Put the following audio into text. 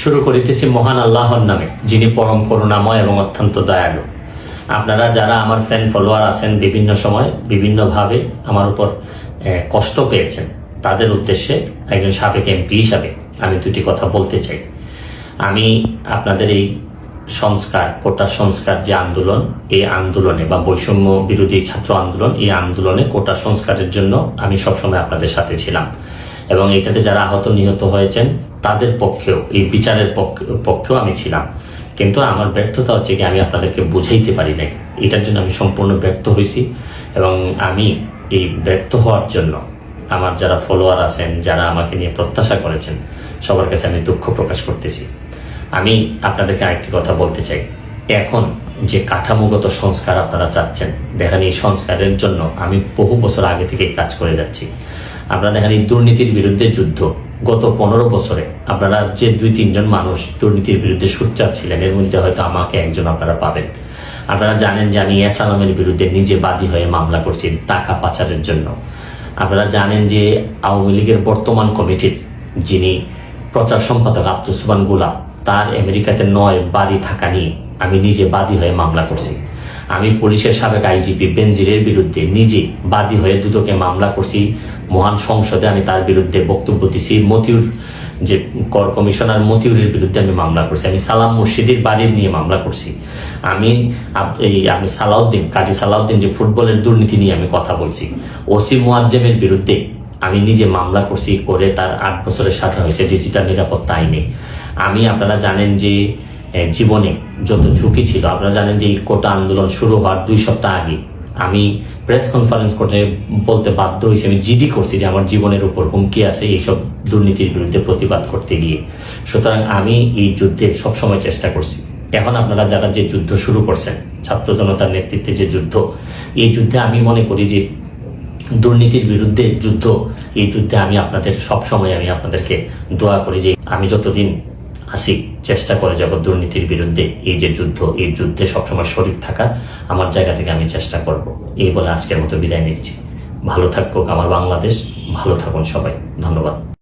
শুরু করিতেছি মহান আল্লাহর নামে, যিনি পরম করুণাময় এবং অত্যন্ত দয়ালু। আপনারা যারা আমার ফ্যান ফলোয়ার আছেন, বিভিন্ন সময় বিভিন্নভাবে আমার উপর কষ্ট পেয়েছেন, তাদের উদ্দেশ্যে একজন সাবেক এমপি হিসাবে আমি দুটি কথা বলতে চাই। আমি আপনাদের এই সংস্কার, কোটা সংস্কার যে আন্দোলন, এই আন্দোলনে বা বৈষম্য বিরোধী ছাত্র আন্দোলন, এই আন্দোলনে কোটা সংস্কারের জন্য আমি সবসময় আপনাদের সাথে ছিলাম এবং এটাতে যারা আহত নিহত হয়েছেন তাদের পক্ষেও, এই বিচারের পক্ষেও আমি ছিলাম। কিন্তু আমার ব্যর্থতা হচ্ছে কি, আমি আপনাদেরকে বুঝাইতে পারি নাই। এটার জন্য আমি সম্পূর্ণ ব্যর্থ হয়েছি এবং আমি এই ব্যর্থ হওয়ার জন্য আমার যারা ফলোয়ার আছেন, যারা আমাকে নিয়ে প্রত্যাশা করেছেন, সবার কাছে আমি দুঃখ প্রকাশ করতেছি। আমি আপনাদেরকে আরেকটি কথা বলতে চাই। এখন যে কাঠামোগত সংস্কার আপনারা চাচ্ছেন, দেখেন এই সংস্কারের জন্য আমি বহু বছর আগে থেকেই কাজ করে যাচ্ছি। আপনারা দেখেন এই দুর্নীতির বিরুদ্ধে যুদ্ধ গত 15 বছরে আপনারা যে 2-3 জন মানুষ দুর্নীতির বিরুদ্ধে সোচ্চার ছিলেন, এর মধ্যে হয়তো আমাকে একজন আপনারা পাবেন। আপনারা জানেন যে আমি এস আলমের বিরুদ্ধে নিজে বাদী হয়ে মামলা করছি টাকা পাচারের জন্য। আপনারা জানেন যে আওয়ামী লীগের বর্তমান কমিটির যিনি প্রচার সম্পাদক আব্দুস সুবহান গোলাপ, তার আমেরিকাতে 9 বাড়ি থাকা নিয়ে আমি নিজে বাদী হয়ে মামলা করছি। আমি পুলিশের সাবেক আইজিপি বেনজিরের বিরুদ্ধে নিজে বাদী হয়ে দুদকে মামলা করছি। মহান সংসদে আমি তার বিরুদ্ধে বক্তব্য দিছি। মতিউর যে কর কমিশনার মতিউরের বিরুদ্ধে আমি মামলা করছি। আমি সালাম মুর্শিদির বাড়ির নিয়ে মামলা করছি। আমি আপনি সালাউদ্দিন, কাজী সালাউদ্দিন যে ফুটবলের দুর্নীতি নিয়ে আমি কথা বলছি। ওসি মুয়াজ্জেমের বিরুদ্ধে আমি নিজে মামলা করছি, করে তার 8 বছরের সাজা হয়েছে ডিজিটাল নিরাপত্তা আইনে। আমি, আপনারা জানেন যে জীবনে যত ঝুঁকি ছিল, আপনারা জানেন যে এই কোটা আন্দোলন শুরু হওয়ার 2 সপ্তাহ আগে আমি প্রেস কনফারেন্স করে বলতে বাধ্য হয়েছি, আমি জিডি করছি যে আমার জীবনের উপর হুমকি আছে এইসব দুর্নীতির বিরুদ্ধে প্রতিবাদ করতে গিয়ে। সুতরাং আমি এই যুদ্ধে সবসময় চেষ্টা করছি। এখন আপনারা যারা যে যুদ্ধ শুরু করছেন, ছাত্র জনতার নেতৃত্বে যে যুদ্ধ, এই যুদ্ধে আমি মনে করি যে দুর্নীতির বিরুদ্ধে যুদ্ধ, এই যুদ্ধে আমি আপনাদের সবসময় আমি আপনাদেরকে দোয়া করি যে আমি যতদিন আসি চেষ্টা করে যাব দুর্নীতির বিরুদ্ধে এই যে যুদ্ধ, এই যুদ্ধে সবসময় শরীর থাকার আমার জায়গা থেকে আমি চেষ্টা করব। এই বলে আজকের মতো বিদায় নিচ্ছি। ভালো থাকুক আমার বাংলাদেশ, ভালো থাকুন সবাই। ধন্যবাদ।